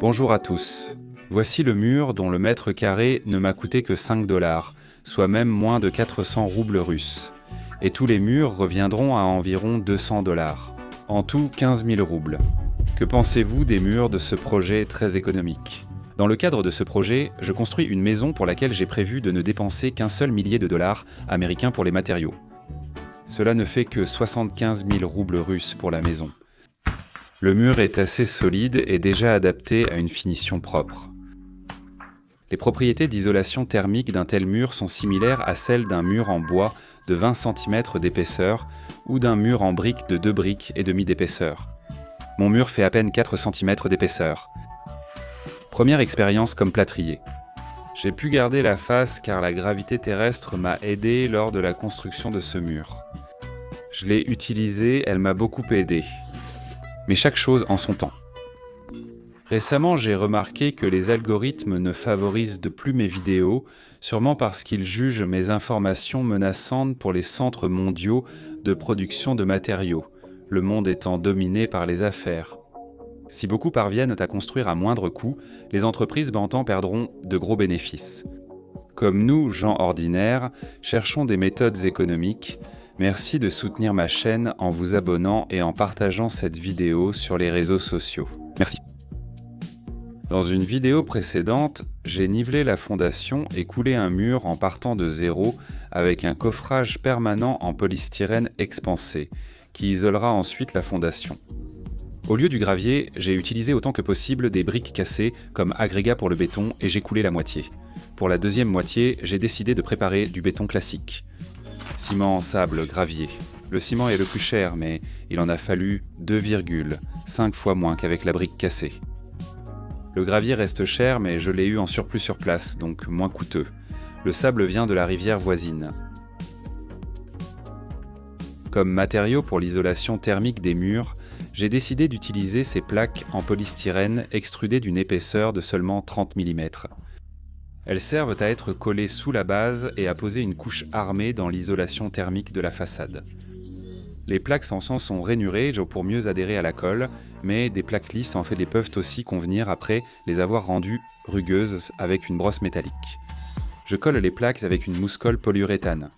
Bonjour à tous. Voici le mur dont le mètre carré ne m'a coûté que 5 $, soit même moins de 400 roubles russes. Et tous les murs reviendront à environ 200 $. En tout, 15 000 roubles. Que pensez-vous des murs de ce projet très économique ? Dans le cadre de ce projet, je construis une maison pour laquelle j'ai prévu de ne dépenser qu'un seul millier de dollars américains pour les matériaux. Cela ne fait que 75 000 roubles russes pour la maison. Le mur est assez solide et déjà adapté à une finition propre. Les propriétés d'isolation thermique d'un tel mur sont similaires à celles d'un mur en bois de 20 cm d'épaisseur ou d'un mur en briques de 2 briques et demi d'épaisseur. Mon mur fait à peine 4 cm d'épaisseur. Première expérience comme plâtrier. J'ai pu garder la face car la gravité terrestre m'a aidé lors de la construction de ce mur. Je l'ai utilisée, elle m'a beaucoup aidé. Mais chaque chose en son temps. Récemment, j'ai remarqué que les algorithmes ne favorisent de plus mes vidéos, sûrement parce qu'ils jugent mes informations menaçantes pour les centres mondiaux de production de matériaux, le monde étant dominé par les affaires. Si beaucoup parviennent à construire à moindre coût, les entreprises bantant perdront de gros bénéfices. Comme nous, gens ordinaires, cherchons des méthodes économiques. Merci de soutenir ma chaîne en vous abonnant et en partageant cette vidéo sur les réseaux sociaux. Merci. Dans une vidéo précédente, j'ai nivelé la fondation et coulé un mur en partant de zéro avec un coffrage permanent en polystyrène expansé, qui isolera ensuite la fondation. Au lieu du gravier, j'ai utilisé autant que possible des briques cassées comme agrégat pour le béton et j'ai coulé la moitié. Pour la deuxième moitié, j'ai décidé de préparer du béton classique. Ciment, sable, gravier. Le ciment est le plus cher, mais il en a fallu 2,5 fois moins qu'avec la brique cassée. Le gravier reste cher, mais je l'ai eu en surplus sur place, donc moins coûteux. Le sable vient de la rivière voisine. Comme matériau pour l'isolation thermique des murs, j'ai décidé d'utiliser ces plaques en polystyrène extrudées d'une épaisseur de seulement 30 mm. Elles servent à être collées sous la base et à poser une couche armée dans l'isolation thermique de la façade. Les plaques sans sang sont rainurées pour mieux adhérer à la colle, mais des plaques lisses en fait peuvent aussi convenir après les avoir rendues rugueuses avec une brosse métallique. Je colle les plaques avec une mousse-colle polyuréthane.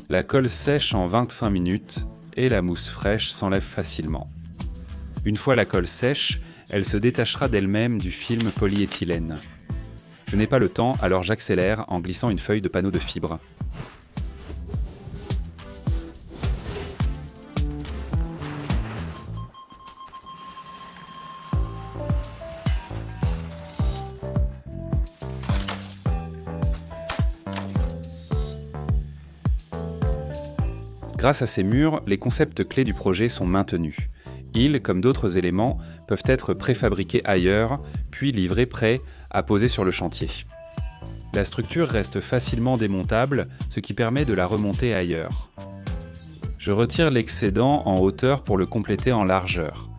La colle sèche en 25 minutes et la mousse fraîche s'enlève facilement. Une fois la colle sèche, elle se détachera d'elle-même du film polyéthylène. Je n'ai pas le temps, alors j'accélère en glissant une feuille de panneau de fibre. Grâce à ces murs, les concepts clés du projet sont maintenus. Ils, comme d'autres éléments, peuvent être préfabriqués ailleurs, puis livrés prêts à poser sur le chantier. La structure reste facilement démontable, ce qui permet de la remonter ailleurs. Je retire l'excédent en hauteur pour le compléter en largeur.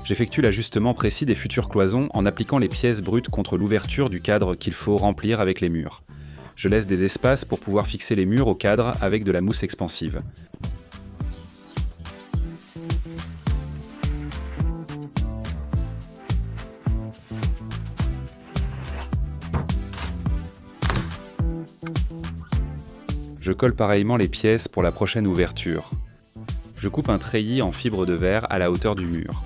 J'effectue l'ajustement précis des futures cloisons en appliquant les pièces brutes contre l'ouverture du cadre qu'il faut remplir avec les murs. Je laisse des espaces pour pouvoir fixer les murs au cadre avec de la mousse expansive. Je colle pareillement les pièces pour la prochaine ouverture. Je coupe un treillis en fibre de verre à la hauteur du mur.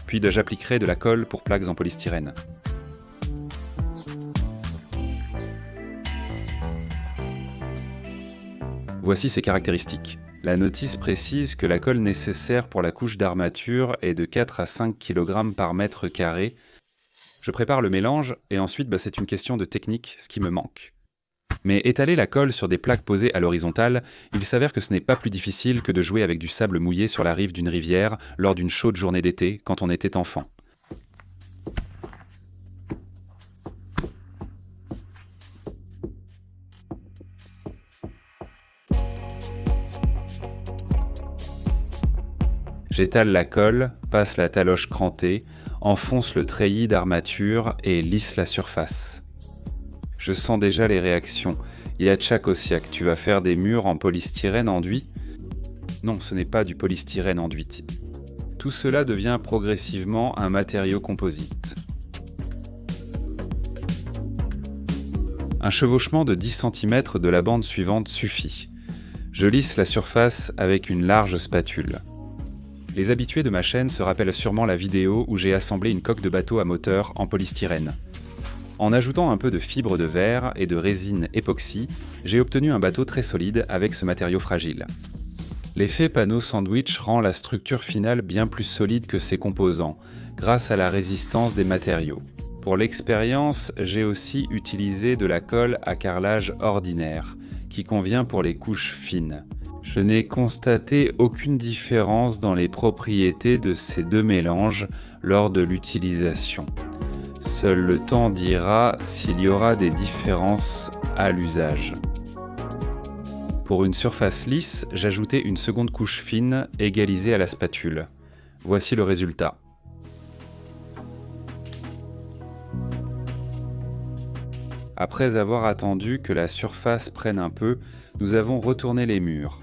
Puis j'appliquerai de la colle pour plaques en polystyrène. Voici ses caractéristiques. La notice précise que la colle nécessaire pour la couche d'armature est de 4 à 5 kg par mètre carré. Je prépare le mélange et ensuite c'est une question de technique, ce qui me manque. Mais étaler la colle sur des plaques posées à l'horizontale, il s'avère que ce n'est pas plus difficile que de jouer avec du sable mouillé sur la rive d'une rivière lors d'une chaude journée d'été quand on était enfant. J'étale la colle, passe la taloche crantée, enfonce le treillis d'armature et lisse la surface. Je sens déjà les réactions. Yachak Osiak, tu vas faire des murs en polystyrène enduit? Non, ce n'est pas du polystyrène enduit. Tout cela devient progressivement un matériau composite. Un chevauchement de 10 cm de la bande suivante suffit. Je lisse la surface avec une large spatule. Les habitués de ma chaîne se rappellent sûrement la vidéo où j'ai assemblé une coque de bateau à moteur en polystyrène. En ajoutant un peu de fibre de verre et de résine époxy, j'ai obtenu un bateau très solide avec ce matériau fragile. L'effet panneau sandwich rend la structure finale bien plus solide que ses composants, grâce à la résistance des matériaux. Pour l'expérience, j'ai aussi utilisé de la colle à carrelage ordinaire, qui convient pour les couches fines. Je n'ai constaté aucune différence dans les propriétés de ces deux mélanges lors de l'utilisation. Seul le temps dira s'il y aura des différences à l'usage. Pour une surface lisse, j'ajoutais une seconde couche fine égalisée à la spatule. Voici le résultat. Après avoir attendu que la surface prenne un peu, nous avons retourné les murs.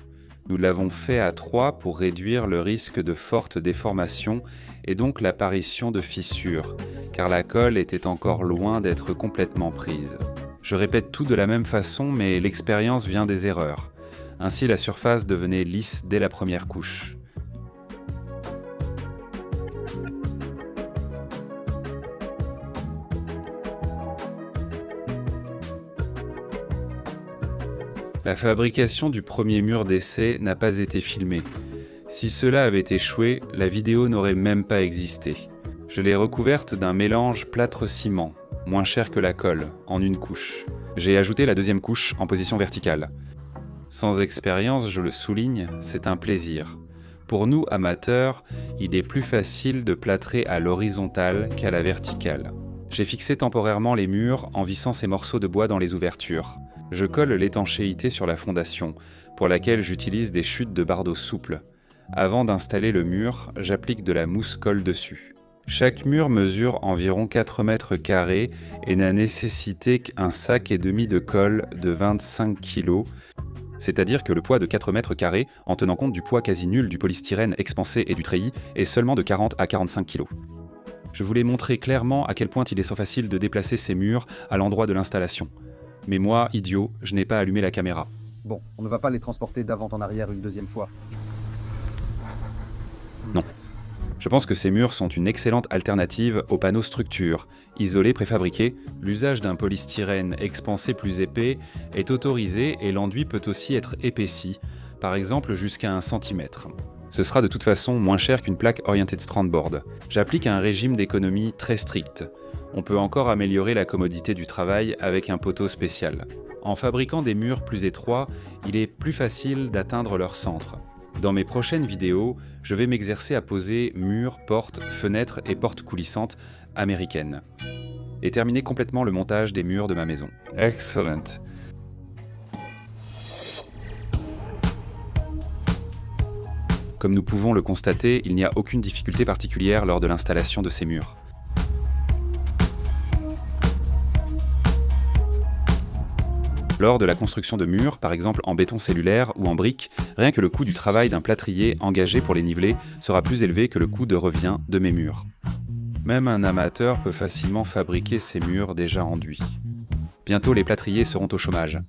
Nous l'avons fait à 3 pour réduire le risque de forte déformation et donc l'apparition de fissures, car la colle était encore loin d'être complètement prise. Je répète tout de la même façon, mais l'expérience vient des erreurs. Ainsi, la surface devenait lisse dès la première couche. La fabrication du premier mur d'essai n'a pas été filmée. Si cela avait échoué, la vidéo n'aurait même pas existé. Je l'ai recouverte d'un mélange plâtre-ciment, moins cher que la colle, en une couche. J'ai ajouté la deuxième couche en position verticale. Sans expérience, je le souligne, c'est un plaisir. Pour nous, amateurs, il est plus facile de plâtrer à l'horizontale qu'à la verticale. J'ai fixé temporairement les murs en vissant ces morceaux de bois dans les ouvertures. Je colle l'étanchéité sur la fondation, pour laquelle j'utilise des chutes de bardeaux souples. Avant d'installer le mur, j'applique de la mousse colle dessus. Chaque mur mesure environ 4 mètres carrés et n'a nécessité qu'un sac et demi de colle de 25 kg, c'est-à-dire que le poids de 4 mètres carrés, en tenant compte du poids quasi nul du polystyrène expansé et du treillis, est seulement de 40 à 45 kg. Je voulais montrer clairement à quel point il est so facile de déplacer ces murs à l'endroit de l'installation. Mais moi, idiot, je n'ai pas allumé la caméra. Bon, on ne va pas les transporter d'avant en arrière une deuxième fois. Non. Je pense que ces murs sont une excellente alternative aux panneaux structure. Isolés préfabriqués, l'usage d'un polystyrène expansé plus épais est autorisé et l'enduit peut aussi être épaissi, par exemple jusqu'à 1 cm. Ce sera de toute façon moins cher qu'une plaque Oriented Strandboard. J'applique un régime d'économie très strict. On peut encore améliorer la commodité du travail avec un poteau spécial. En fabriquant des murs plus étroits, il est plus facile d'atteindre leur centre. Dans mes prochaines vidéos, je vais m'exercer à poser murs, portes, fenêtres et portes coulissantes américaines. Et terminer complètement le montage des murs de ma maison. Excellent. Comme nous pouvons le constater, il n'y a aucune difficulté particulière lors de l'installation de ces murs. Lors de la construction de murs, par exemple en béton cellulaire ou en briques, rien que le coût du travail d'un plâtrier engagé pour les niveler sera plus élevé que le coût de revient de mes murs. Même un amateur peut facilement fabriquer ces murs déjà enduits. Bientôt les plâtriers seront au chômage.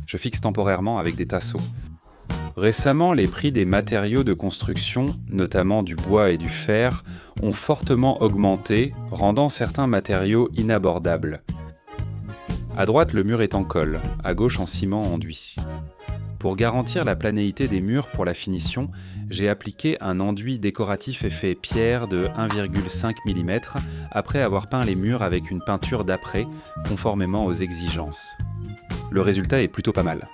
Je fixe temporairement avec des tasseaux. Récemment, les prix des matériaux de construction, notamment du bois et du fer, ont fortement augmenté, rendant certains matériaux inabordables. À droite, le mur est en colle, à gauche en ciment enduit. Pour garantir la planéité des murs pour la finition, j'ai appliqué un enduit décoratif effet pierre de 1,5 mm après avoir peint les murs avec une peinture d'après, conformément aux exigences. Le résultat est plutôt pas mal.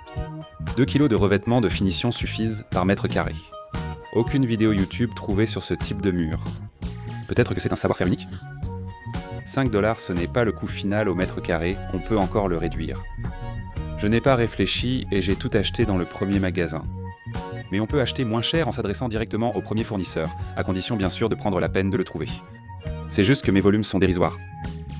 2 kg de revêtement de finition suffisent par mètre carré. Aucune vidéo YouTube trouvée sur ce type de mur. Peut-être que c'est un savoir-faire unique ? 5 $, ce n'est pas le coût final au mètre carré, on peut encore le réduire. Je n'ai pas réfléchi et j'ai tout acheté dans le premier magasin. Mais on peut acheter moins cher en s'adressant directement au premier fournisseur, à condition bien sûr de prendre la peine de le trouver. C'est juste que mes volumes sont dérisoires.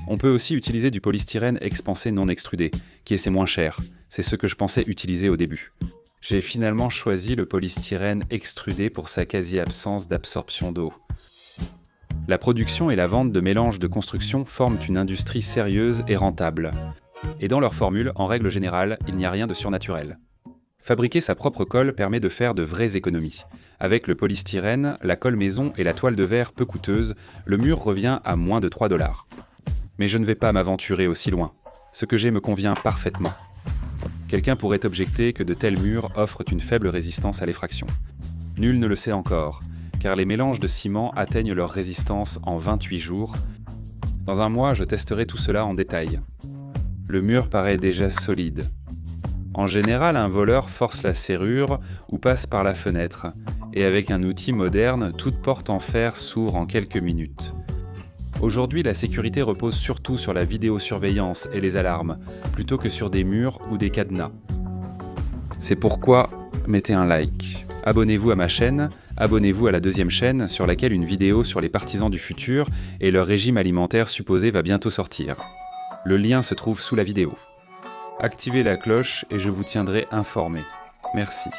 On peut aussi utiliser du polystyrène expansé non extrudé, qui est moins cher. C'est ce que je pensais utiliser au début. J'ai finalement choisi le polystyrène extrudé pour sa quasi-absence d'absorption d'eau. La production et la vente de mélanges de construction forment une industrie sérieuse et rentable. Et dans leur formule, en règle générale, il n'y a rien de surnaturel. Fabriquer sa propre colle permet de faire de vraies économies. Avec le polystyrène, la colle maison et la toile de verre peu coûteuse, le mur revient à moins de 3 $. Mais je ne vais pas m'aventurer aussi loin. Ce que j'ai me convient parfaitement. Quelqu'un pourrait objecter que de tels murs offrent une faible résistance à l'effraction. Nul ne le sait encore, car les mélanges de ciment atteignent leur résistance en 28 jours. Dans un mois, je testerai tout cela en détail. Le mur paraît déjà solide. En général, un voleur force la serrure ou passe par la fenêtre, et avec un outil moderne, toute porte en fer s'ouvre en quelques minutes. Aujourd'hui, la sécurité repose surtout sur la vidéosurveillance et les alarmes, plutôt que sur des murs ou des cadenas. C'est pourquoi, mettez un like. Abonnez-vous à ma chaîne, abonnez-vous à la deuxième chaîne sur laquelle une vidéo sur les partisans du futur et leur régime alimentaire supposé va bientôt sortir. Le lien se trouve sous la vidéo. Activez la cloche et je vous tiendrai informé. Merci.